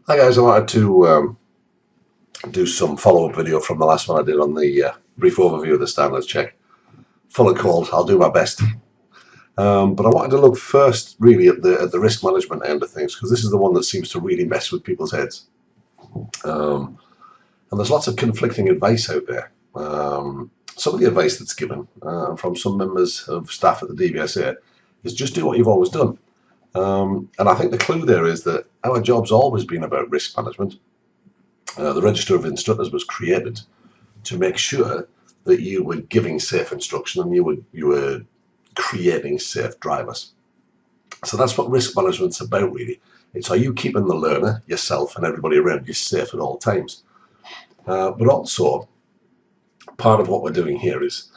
Hi guys, I wanted to do some follow-up video from the last one I did on the brief overview of the standards check. Full of cold, I'll do my best. But I wanted to look first really at the risk management end of things, because this is the one that seems to really mess with people's heads. And there's lots of conflicting advice out there. Some of the advice that's given from some members of staff at the DVSA is just do what you've always done. And I think the clue there is that our job's always been about risk management. The Register of Instructors was created to make sure that you were giving safe instruction and you were creating safe drivers. So that's what risk management's about, really. It's are you keeping the learner, yourself, and everybody around you safe at all times. But also, part of what we're doing here is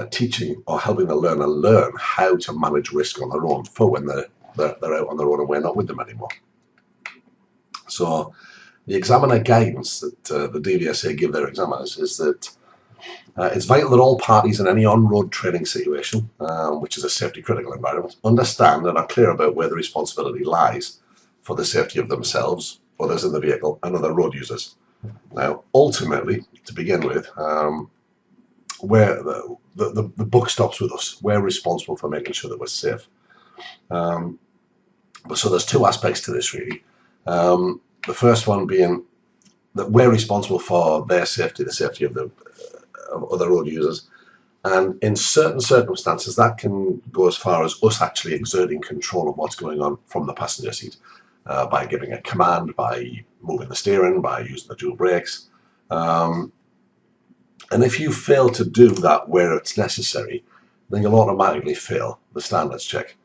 teaching or helping the learner learn how to manage risk on their own for when they're out on their own and we're not with them anymore. So the examiner guidance that the DVSA give their examiners is that it's vital that all parties in any on-road training situation, which is a safety critical environment, understand and are clear about where the responsibility lies for the safety of themselves, others in the vehicle, and other road users. Now, ultimately, to begin with, where the buck stops with us. We're responsible for making sure that we're safe. So there's two aspects to this, really. The first one being that we're responsible for their safety, the safety of other road users. And in certain circumstances, that can go as far as us actually exerting control of what's going on from the passenger seat by giving a command, by moving the steering, by using the dual brakes. And if you fail to do that where it's necessary, then you'll automatically fail the standards check,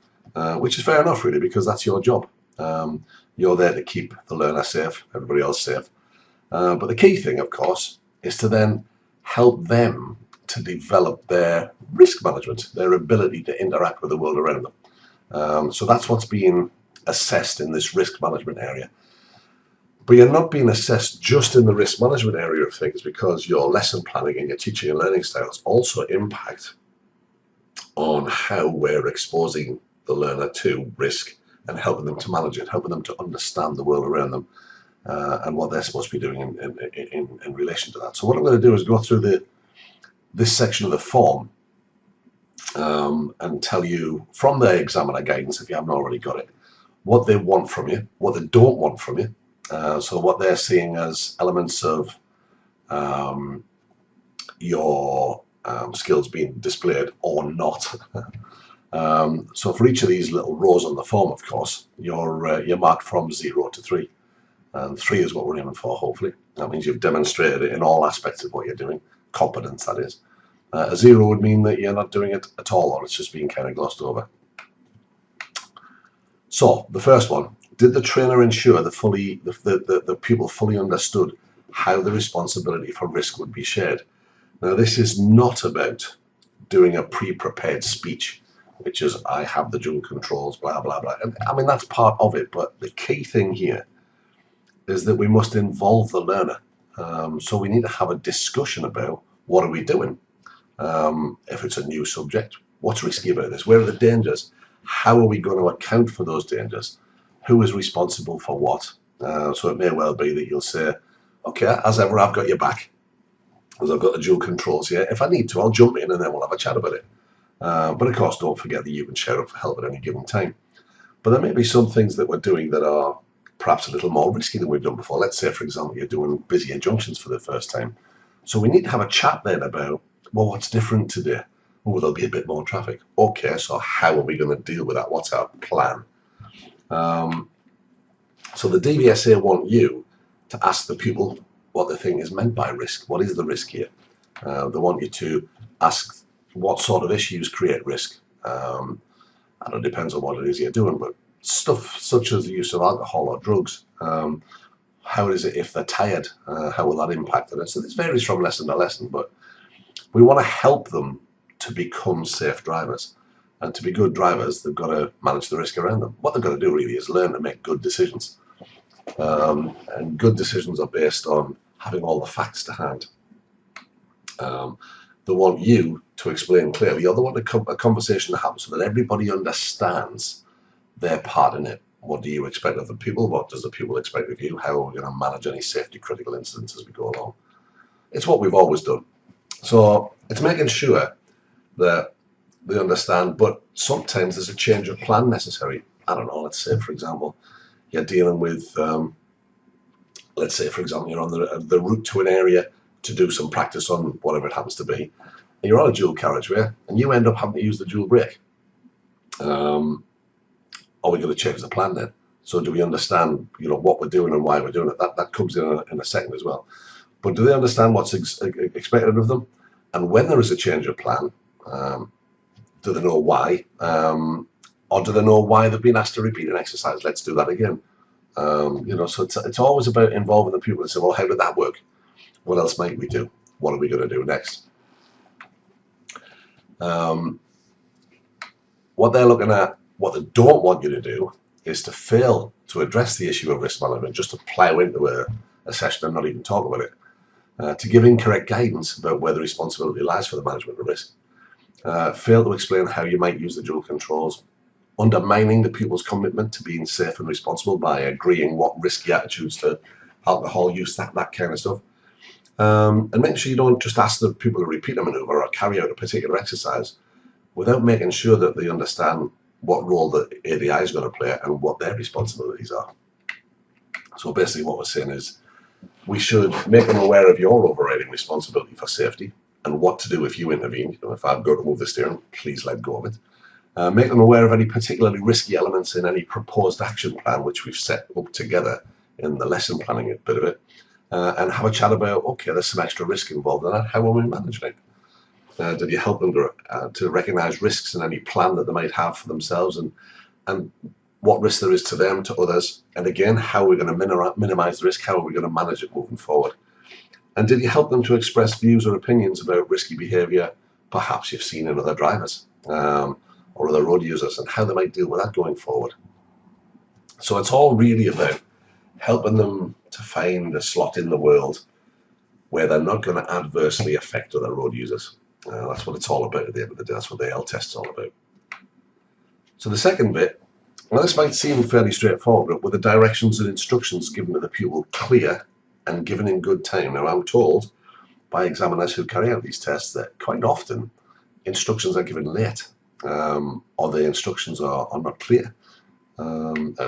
which is fair enough, really, because that's your job. You're there to keep the learner safe, everybody else safe. But the key thing, of course, is to then help them to develop their risk management, their ability to interact with the world around them. So that's what's being assessed in this risk management area. But you're not being assessed just in the risk management area of things, because your lesson planning and your teaching and learning styles also impact on how we're exposing the learner to risk and helping them to manage it, helping them to understand the world around them and what they're supposed to be doing in relation to that. So what I'm going to do is go through this section of the form and tell you from the examiner guidance, if you haven't already got it, what they want from you, what they don't want from you. So what they're seeing as elements of your skills being displayed or not. So for each of these little rows on the form, of course, you're marked from 0 to 3. And 3 is what we're aiming for, hopefully. That means you've demonstrated it in all aspects of what you're doing. Competence, that is. A 0 would mean that you're not doing it at all, or it's just being kind of glossed over. So, the first one. Did the trainer ensure the pupil fully understood how the responsibility for risk would be shared? Now, this is not about doing a pre-prepared speech, which is, I have the dual controls, blah, blah, blah. And, I mean, that's part of it, but the key thing here is that we must involve the learner. So we need to have a discussion about what are we doing? If it's a new subject, what's risky about this? Where are the dangers? How are we going to account for those dangers? Who is responsible for what? So it may well be that you'll say, okay, as ever, I've got your back, because I've got the dual controls here. If I need to, I'll jump in and then we'll have a chat about it. But of course, don't forget that you can shout up for help at any given time. But there may be some things that we're doing that are perhaps a little more risky than we've done before. Let's say, for example, you're doing busy junctions for the first time. So we need to have a chat then about, well, what's different today? Oh, there'll be a bit more traffic. Okay, so how are we going to deal with that? What's our plan? So the DVSA want you to ask the pupil what they think is meant by risk. What is the risk here? They want you to ask what sort of issues create risk. And it depends on what it is you're doing, but stuff such as the use of alcohol or drugs. How is it if they're tired? How will that impact on it? So this varies from lesson to lesson, but we want to help them to become safe drivers. And to be good drivers, they've got to manage the risk around them. What they've got to do really is learn to make good decisions. And good decisions are based on having all the facts to hand. They want you to explain clearly, or they want a conversation to happen so that everybody understands their part in it. What do you expect of the people? What does the people expect of you? How are we going to manage any safety critical incidents as we go along? It's what we've always done. So it's making sure that they understand, but sometimes there's a change of plan necessary. I don't know, let's say, for example, you're dealing with, let's say, for example, you're on the route to an area to do some practice on whatever it happens to be, and you're on a dual carriageway, and you end up having to use the dual brake. Are we going to change the plan then? So do we understand, what we're doing and why we're doing it? That comes in a second as well. But do they understand what's expected of them? And when there is a change of plan, do they know why? Or do they know why they've been asked to repeat an exercise? Let's do that again. So it's always about involving the people and say, well, how did that work? What else might we do? What are we going to do next? What they're looking at, what they don't want you to do is to fail to address the issue of risk management, just to plow into a session and not even talk about it. To give incorrect guidance about where the responsibility lies for the management of risk. Fail to explain how you might use the dual controls. Undermining the pupil's commitment to being safe and responsible by agreeing what risky attitudes to alcohol use, that kind of stuff. And make sure you don't just ask the people to repeat a maneuver or carry out a particular exercise without making sure that they understand what role the ADI is going to play and what their responsibilities are. So basically what we're saying is we should make them aware of your overriding responsibility for safety and what to do if you intervene. If I've got to move the steering, please let go of it. Make them aware of any particularly risky elements in any proposed action plan which we've set up together in the lesson planning bit of it, and have a chat about, okay, there's some extra risk involved in that, how are we managing it? Did you help them to recognise risks in any plan that they might have for themselves, and what risk there is to them, to others, and again, how are we going to minimise the risk, how are we going to manage it moving forward? And did you help them to express views or opinions about risky behaviour perhaps you've seen in other drivers or other road users, and how they might deal with that going forward? So it's all really about helping them to find a slot in the world where they're not going to adversely affect other road users. That's what it's all about at the end of the day. That's what the L test's all about. So the second bit, well, this might seem fairly straightforward, but with the directions and instructions given to the pupil clear and given in good time. Now, I'm told by examiners who carry out these tests that quite often instructions are given late, or the instructions are not clear.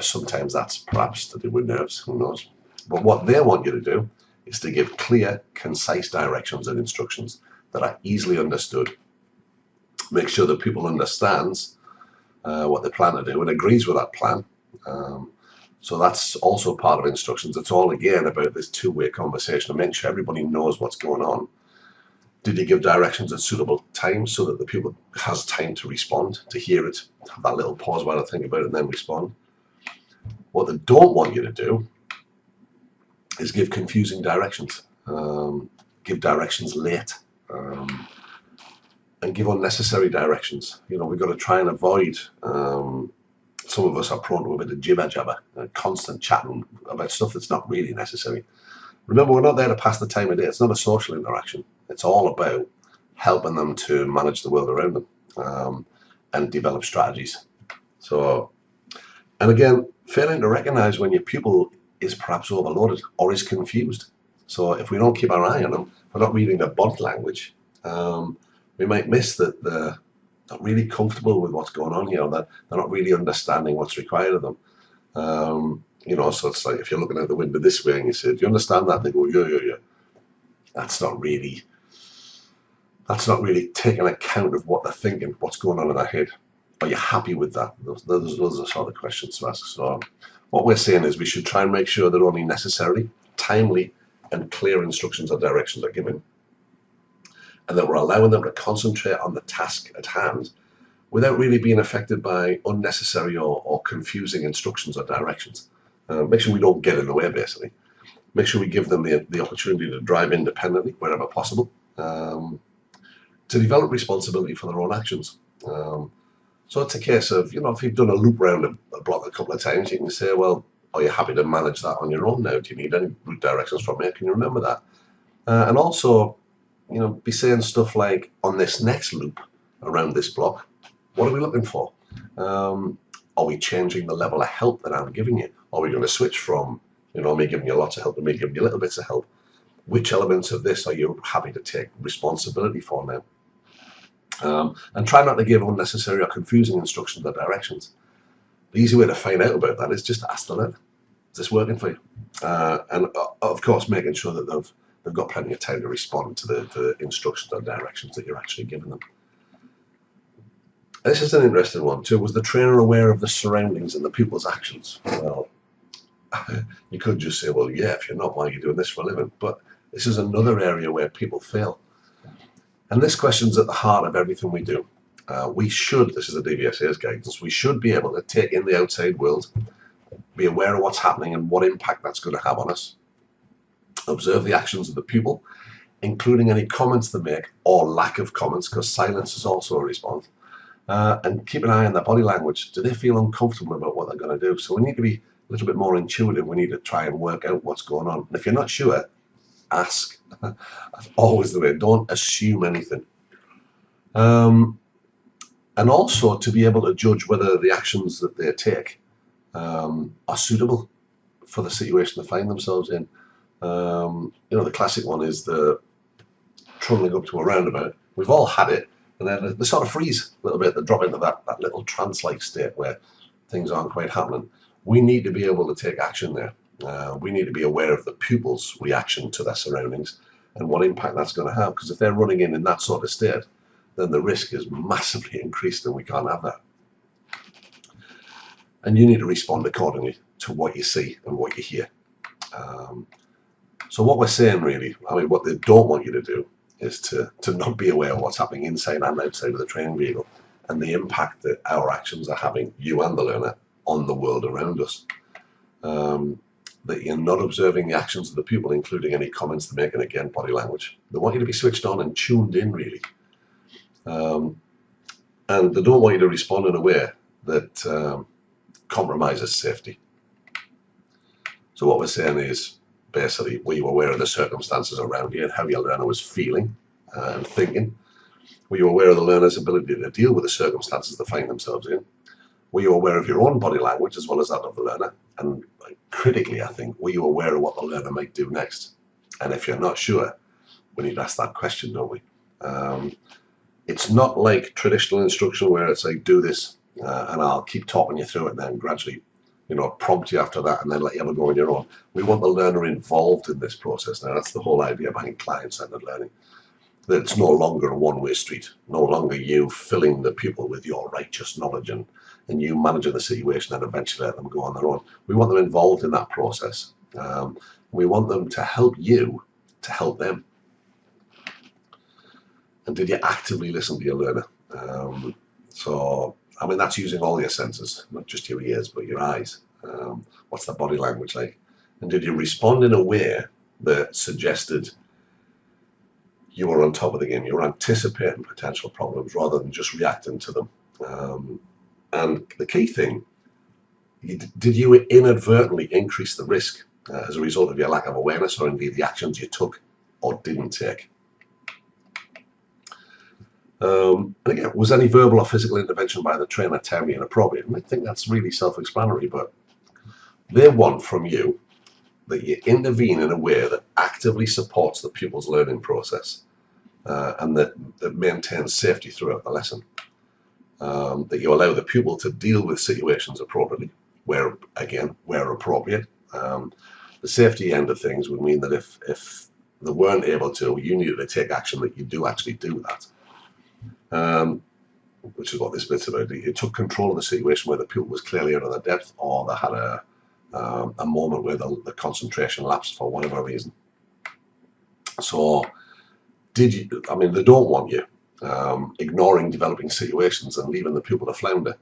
Sometimes that's perhaps to do with nerves, who knows. But what they want you to do is to give clear, concise directions and instructions that are easily understood. Make sure that people understands what they plan to do and agrees with that plan. So that's also part of instructions. It's all again about this two-way conversation and making sure everybody knows what's going on. Did you give directions at suitable times so that the pupil has time to respond, to hear it, have that little pause while they think about it and then respond? What they don't want you to do is give confusing directions, give directions late, and give unnecessary directions. We've got to try and avoid, some of us are prone to a bit of jibber jabber, constant chatting about stuff that's not really necessary. Remember, we're not there to pass the time of day. It's not a social interaction. It's all about helping them to manage the world around them and develop strategies. So, and again, failing to recognize when your pupil is perhaps overloaded or is confused. So if we don't keep our eye on them, if we're not reading their body language, we might miss that they're not really comfortable with what's going on here, that they're not really understanding what's required of them. So it's like if you're looking out the window this way and you say, do you understand that? They go, yeah. That's not really taking account of what they're thinking, what's going on in their head. Are you happy with that? Those are sort of questions to ask. So what we're saying is we should try and make sure that only necessary, timely, and clear instructions or directions are given, and that we're allowing them to concentrate on the task at hand without really being affected by unnecessary or confusing instructions or directions. Make sure we don't get in the way, basically. Make sure we give them the opportunity to drive independently wherever possible, to develop responsibility for their own actions. So it's a case of, if you've done a loop round a block a couple of times, you can say, well, are you happy to manage that on your own now? Do you need any route directions from me? Can you remember that? And also, be saying stuff like, on this next loop around this block, what are we looking for? Are we changing the level of help that I'm giving you? Are we going to switch from, me giving you lots of help to me giving you little bits of help? Which elements of this are you happy to take responsibility for now? And try not to give unnecessary or confusing instructions or directions. The easy way to find out about that is just to ask the learner, is this working for you? And of course, making sure that they've got plenty of time to respond to the instructions or directions that you're actually giving them. This is an interesting one too. Was the trainer aware of the surroundings and the pupil's actions? Well, you could just say, well, yeah, if you're not, why are you doing this for a living? But this is another area where people fail. And this question's at the heart of everything we do. We should, this is the DVSA's guidance, we should be able to take in the outside world, be aware of what's happening and what impact that's going to have on us, observe the actions of the pupil, including any comments they make or lack of comments, because silence is also a response, and keep an eye on their body language. Do they feel uncomfortable about what they're going to do? So we need to be a little bit more intuitive. We need to try and work out what's going on. And if you're not sure, ask. That's always the way. Don't assume anything. And also to be able to judge whether the actions that they take are suitable for the situation they find themselves in. The classic one is the trundling up to a roundabout. We've all had it, and then they sort of freeze a little bit. They drop into that little trance-like state where things aren't quite happening. We need to be able to take action there. We need to be aware of the pupil's reaction to their surroundings and what impact that's going to have, because if they're running in that sort of state, then the risk is massively increased and we can't have that. And you need to respond accordingly to what you see and what you hear. So what we're saying really, what they don't want you to do is to not be aware of what's happening inside and outside of the training vehicle and the impact that our actions are having, you and the learner, on the world around us. That you're not observing the actions of the pupil, including any comments they make, and again, body language. They want you to be switched on and tuned in, really. And they don't want you to respond in a way that compromises safety. So what we're saying is, basically, were you aware of the circumstances around you and how your learner was feeling and thinking? Were you aware of the learner's ability to deal with the circumstances they find themselves in? Were you aware of your own body language as well as that of the learner? And critically, I think, were you aware of what the learner might do next? And if you're not sure, we need to ask that question, don't we? It's not like traditional instruction where it's like, do this, and I'll keep talking you through it and then gradually, prompt you after that and then let you have a go on your own. We want the learner involved in this process. Now, that's the whole idea behind client-centered learning. That it's no longer a one-way street, no longer you filling the pupil with your righteous knowledge and you managing the situation and eventually let them go on their own. We want them involved in that process. We want them to help you to help them. And did you actively listen to your learner? That's using all your senses, not just your ears, but your eyes. What's their body language like? And did you respond in a way that suggested you were on top of the game? You were anticipating potential problems rather than just reacting to them. And the key thing, did you inadvertently increase the risk as a result of your lack of awareness, or indeed the actions you took or didn't take? And again, was any verbal or physical intervention by the trainer timely and appropriate? And I think that's really self-explanatory, but they want from you that you intervene in a way that actively supports the pupil's learning process and that maintains safety throughout the lesson. That you allow the pupil to deal with situations appropriately, where appropriate. The safety end of things would mean that if they weren't able to, you needed to take action that you do actually do that. Which is what this bit's about. You took control of the situation where the pupil was clearly out of their depth, or they had a moment where the concentration lapsed for whatever reason. So, they don't want you ignoring developing situations and leaving the pupil to flounder,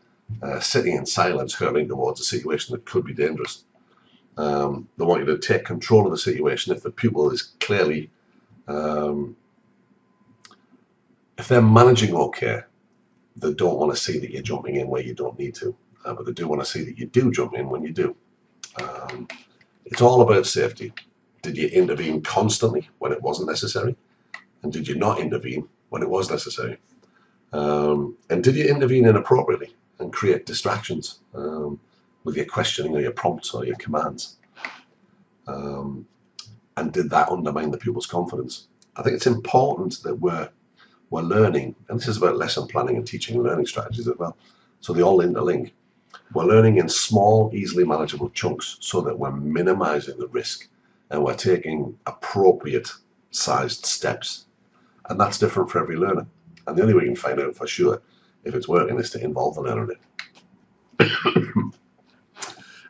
sitting in silence, hurtling towards a situation that could be dangerous. They want you to take control of the situation if the pupil is clearly, if they're managing okay. They don't want to see that you're jumping in where you don't need to, but they do want to see that you do jump in when you do. It's all about safety. Did you intervene constantly when it wasn't necessary? And did you not intervene when it was necessary? And did you intervene inappropriately? and create distractions with your questioning or your prompts or your commands. And did that undermine the pupil's confidence? I think it's important that we're learning, and this is about lesson planning and teaching and learning strategies as well, so they all interlink. We're learning in small, easily manageable chunks so that we're minimizing the risk and we're taking appropriate sized steps. And that's different for every learner. And the only way you can find out for sure if it's working is to involve the learner in it.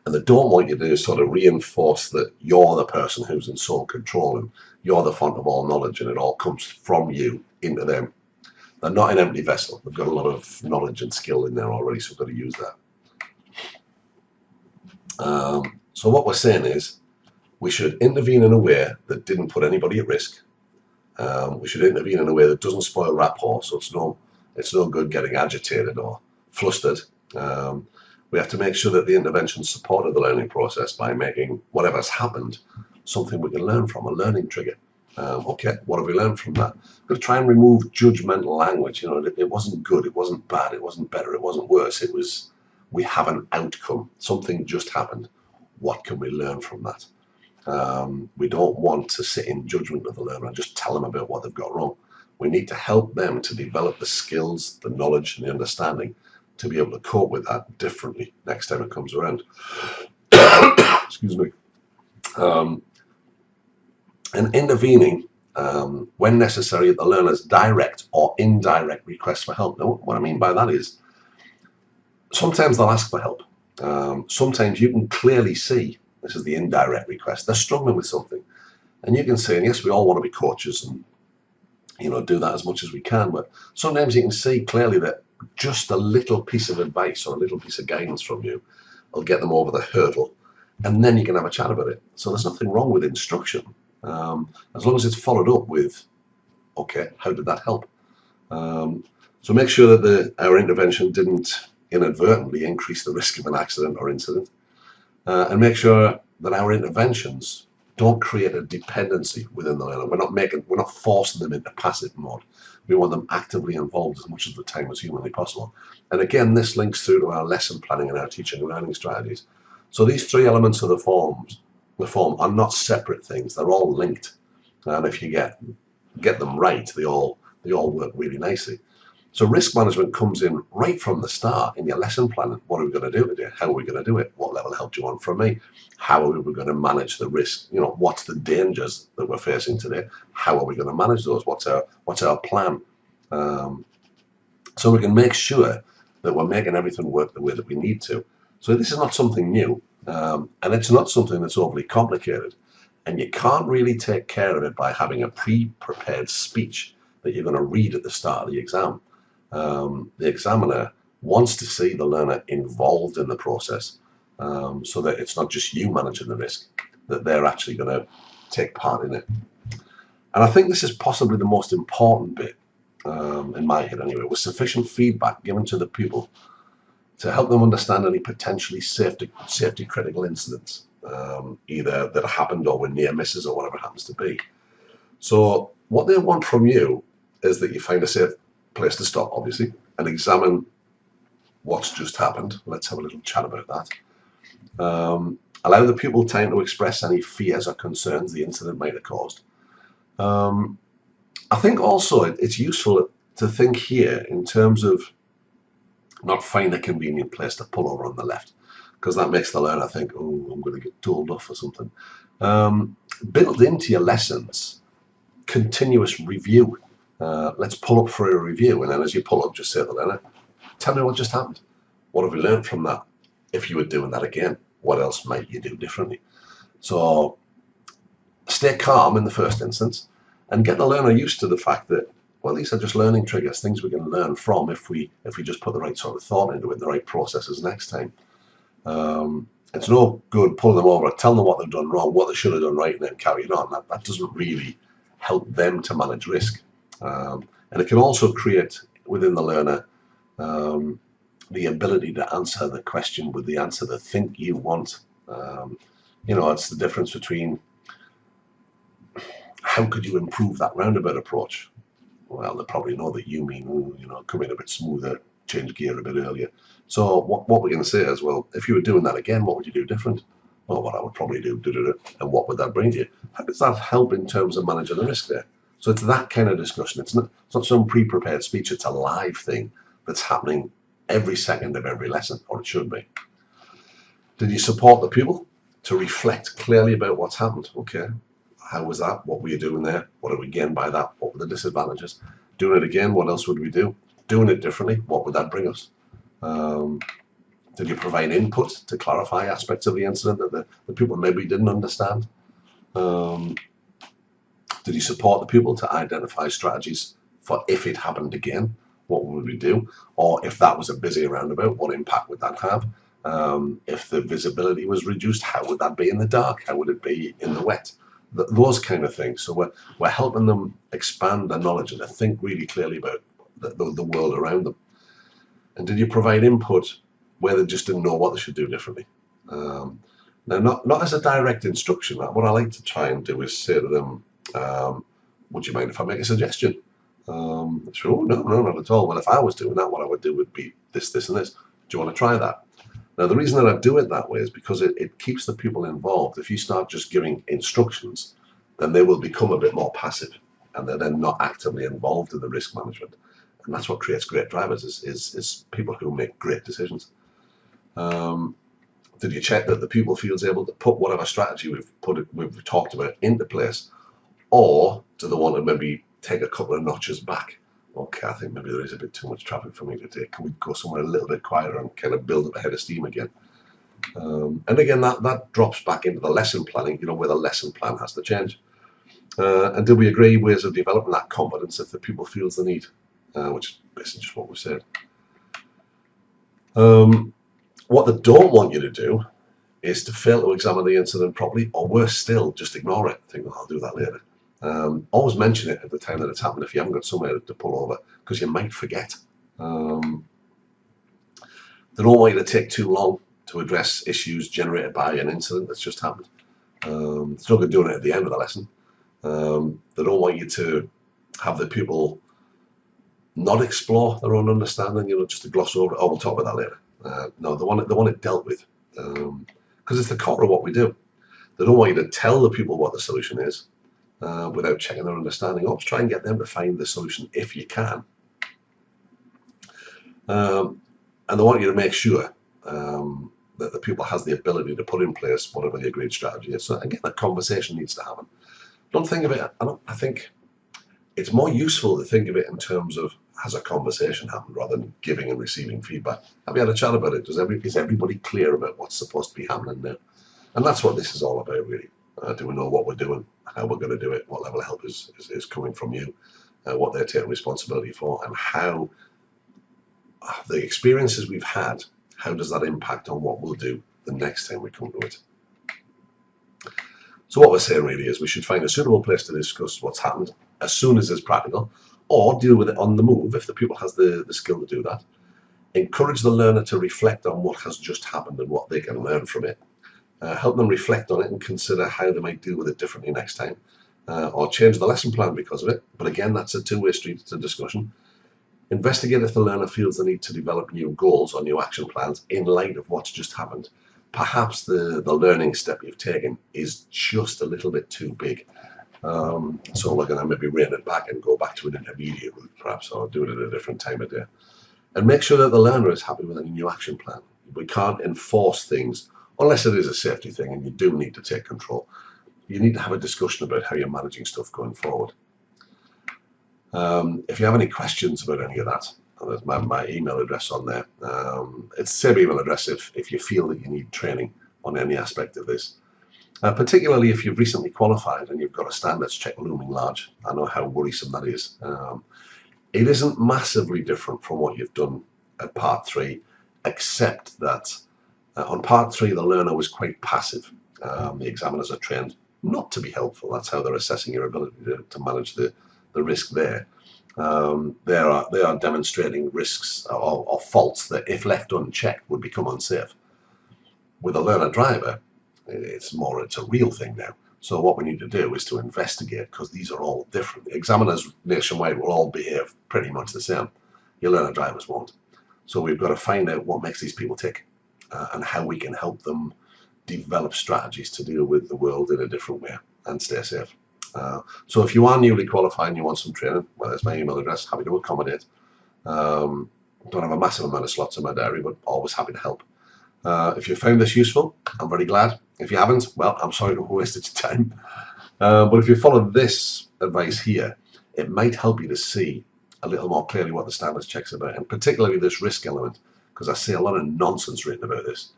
And they don't want you to sort of reinforce that you're the person who's in sole control and you're the font of all knowledge and it all comes from you into them. They're not an empty vessel. They've got a lot of knowledge and skill in there already, so we've got to use that. So what we're saying is we should intervene in a way that didn't put anybody at risk. We should intervene in a way that doesn't spoil rapport, so it's no good getting agitated or flustered. We have to make sure that the intervention supported the learning process by making whatever's happened something we can learn from, a learning trigger. Okay, what have we learned from that? We've got to try and remove judgmental language. You know, it wasn't good, it wasn't bad, it wasn't better, it wasn't worse. It was, we have an outcome. Something just happened. What can we learn from that? We don't want to sit in judgment of the learner and just tell them about what they've got wrong. We need to help them to develop the skills, the knowledge, and the understanding to be able to cope with that differently next time it comes around. Excuse me. And intervening when necessary at the learner's direct or indirect request for help. Now, what I mean by that is sometimes they'll ask for help. Sometimes you can clearly see, this is the indirect request, they're struggling with something. And you can say, and yes, we all want to be coaches and, you know, do that as much as we can, but sometimes you can see clearly that just a little piece of advice or a little piece of guidance from you will get them over the hurdle, and then you can have a chat about it. So there's nothing wrong with instruction, as long as it's followed up with, okay, how did that help? So make sure that our intervention didn't inadvertently increase the risk of an accident or incident, and make sure that our interventions don't create a dependency within the learner. We're not forcing them into passive mode. We want them actively involved as much of the time as humanly possible. And again, this links through to our lesson planning and our teaching and learning strategies. So these three elements of the form are not separate things. They're all linked. And if you get them right, they all work really nicely. So risk management comes in right from the start in your lesson planning. What are we going to do today? How are we going to do it? What level of help do you want from me? How are we going to manage the risk? You know, what's the dangers that we're facing today? How are we going to manage those? What's our plan? So we can make sure that we're making everything work the way that we need to. So this is not something new, and it's not something that's overly complicated. And you can't really take care of it by having a pre-prepared speech that you're going to read at the start of the exam. The examiner wants to see the learner involved in the process, so that it's not just you managing the risk, that they're actually going to take part in it. And I think this is possibly the most important bit, in my head anyway, with sufficient feedback given to the pupil to help them understand any potentially safety critical incidents, either that happened or were near misses or whatever it happens to be. So what they want from you is that you find a safe place to stop, obviously, and examine what's just happened. Let's have a little chat about that. Allow the pupil time to express any fears or concerns the incident might have caused. I think also it's useful to think here in terms of not find a convenient place to pull over on the left, because that makes the learner think, oh, I'm going to get told off or something. Build into your lessons continuous review. Let's pull up for a review, and then as you pull up, just say to the learner, tell me what just happened. What have we learned from that? If you were doing that again, what else might you do differently? So stay calm in the first instance and get the learner used to the fact that, well, these are just learning triggers, things we can learn from if we just put the right sort of thought into it, the right processes next time. It's no good pulling them over, tell them what they've done wrong, what they should have done right, and then carry it on. That doesn't really help them to manage risk. And it can also create within the learner the ability to answer the question with the answer they think you want. You know, it's the difference between how could you improve that roundabout approach? Well, they probably know that you mean, you know, come in a bit smoother, change gear a bit earlier. So what we're going to say is, well, if you were doing that again, what would you do different? Well, what I would probably do, and what would that bring to you? How does that help in terms of managing the risk there? So it's that kind of discussion. It's not some pre-prepared speech. It's a live thing that's happening every second of every lesson, or it should be. Did you support the pupil to reflect clearly about what's happened? Okay, how was that? What were you doing there? What did we gain by that? What were the disadvantages? Doing it again, what else would we do? Doing it differently, what would that bring us? Did you provide input to clarify aspects of the incident that the pupil maybe didn't understand? Did you support the pupil to identify strategies for if it happened again, what would we do? Or if that was a busy roundabout, what impact would that have? If the visibility was reduced, how would that be in the dark? How would it be in the wet? Those kind of things. So we're helping them expand their knowledge and to think really clearly about the world around them. And did you provide input where they just didn't know what they should do differently? Now, not as a direct instruction. What I like to try and do is say to them, would you mind if I make a suggestion? Sure, no, not at all. Well, if I was doing that, what I would do would be this, this, and this. Do you want to try that? Now, the reason that I do it that way is because it keeps the pupil involved. If you start just giving instructions, then they will become a bit more passive, and they're then not actively involved in the risk management. And that's what creates great drivers, is people who make great decisions. Did you check that the pupil feels able to put whatever strategy we've talked about into place, or do they want to maybe take a couple of notches back? Okay, I think maybe there is a bit too much traffic for me today. Can we go somewhere a little bit quieter and kind of build up a head of steam again? And again, that drops back into the lesson planning, where the lesson plan has to change. And do we agree ways of developing that confidence if the pupil feels the need? Which is basically just what we said. What they don't want you to do is to fail to examine the incident properly, or worse still, just ignore it. Think, I'll do that later. Always mention it at the time that it's happened if you haven't got somewhere to pull over, because you might forget. They don't want you to take too long to address issues generated by an incident that's just happened. It's no good doing it at the end of the lesson. They don't want you to have the pupil not explore their own understanding, just to gloss over it. Oh, we'll talk about that later. No, they want it dealt with, because it's the core of what we do. They don't want you to tell the pupil what the solution is without checking their understanding. Always try and get them to find the solution if you can. And they want you to make sure that the pupil has the ability to put in place whatever the agreed strategy is. So again, that conversation needs to happen. Don't think of it, I think it's more useful to think of it in terms of, has a conversation happened, rather than giving and receiving feedback. Have you had a chat about it? Is everybody clear about what's supposed to be happening now? And that's what this is all about, really. Do we know what we're doing, how we're going to do it, what level of help is coming from you, what they're taking responsibility for, and how the experiences we've had, how does that impact on what we'll do the next time we come to it? So what we're saying really is we should find a suitable place to discuss what's happened as soon as it's practical, or deal with it on the move if the pupil has the skill to do that. Encourage the learner to reflect on what has just happened and what they can learn from it. Help them reflect on it and consider how they might deal with it differently next time, or change the lesson plan because of it. But again, that's a two-way street. It's a discussion. Investigate if the learner feels the need to develop new goals or new action plans in light of what's just happened. Perhaps the learning step you've taken is just a little bit too big. So we're going to maybe rein it back and go back to an intermediate route, perhaps, or do it at a different time of day. And make sure that the learner is happy with any new action plan. We can't enforce things unless it is a safety thing and you do need to take control. You need to have a discussion about how you're managing stuff going forward. If you have any questions about any of that, there's my email address on there. It's the same email address if you feel that you need training on any aspect of this. Particularly if you've recently qualified and you've got a standards check looming large. I know how worrisome that is. It isn't massively different from what you've done at part 3, except that on part 3 the learner was quite passive. The examiners are trained not to be helpful. That's how they're assessing your ability to manage the risk there. They are demonstrating risks or faults that, if left unchecked, would become unsafe. With a learner driver, it's a real thing now. So what we need to do is to investigate, because these are all different. The examiners nationwide will all behave pretty much the same. Your learner drivers won't. So we've got to find out what makes these people tick and how we can help them develop strategies to deal with the world in a different way and stay safe. So if you are newly qualified and you want some training, well, there's my email address, happy to accommodate. Don't have a massive amount of slots in my diary, but always happy to help. If you found this useful, I'm very glad. If you haven't, well, I'm sorry to have wasted your time. But if you follow this advice here, it might help you to see a little more clearly what the standards check's about, and particularly this risk element, because I see a lot of nonsense written about this.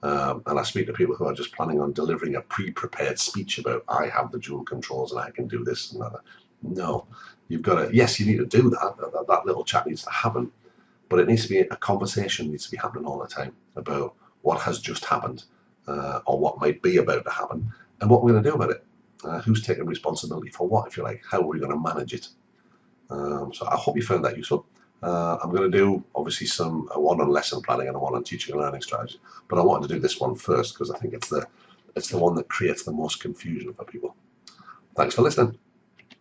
And I speak to people who are just planning on delivering a pre-prepared speech about, I have the dual controls and I can do this and that. No, you've got to, yes, you need to do that. That little chat needs to happen, but it needs to be a conversation, needs to be happening all the time about what has just happened or what might be about to happen and what we're going to do about it. Who's taking responsibility for what, if you like? How are we going to manage it? So I hope you found that useful. I'm going to do obviously one on lesson planning and one on teaching and learning strategy, but I wanted to do this one first because I think it's the one that creates the most confusion for people. Thanks for listening.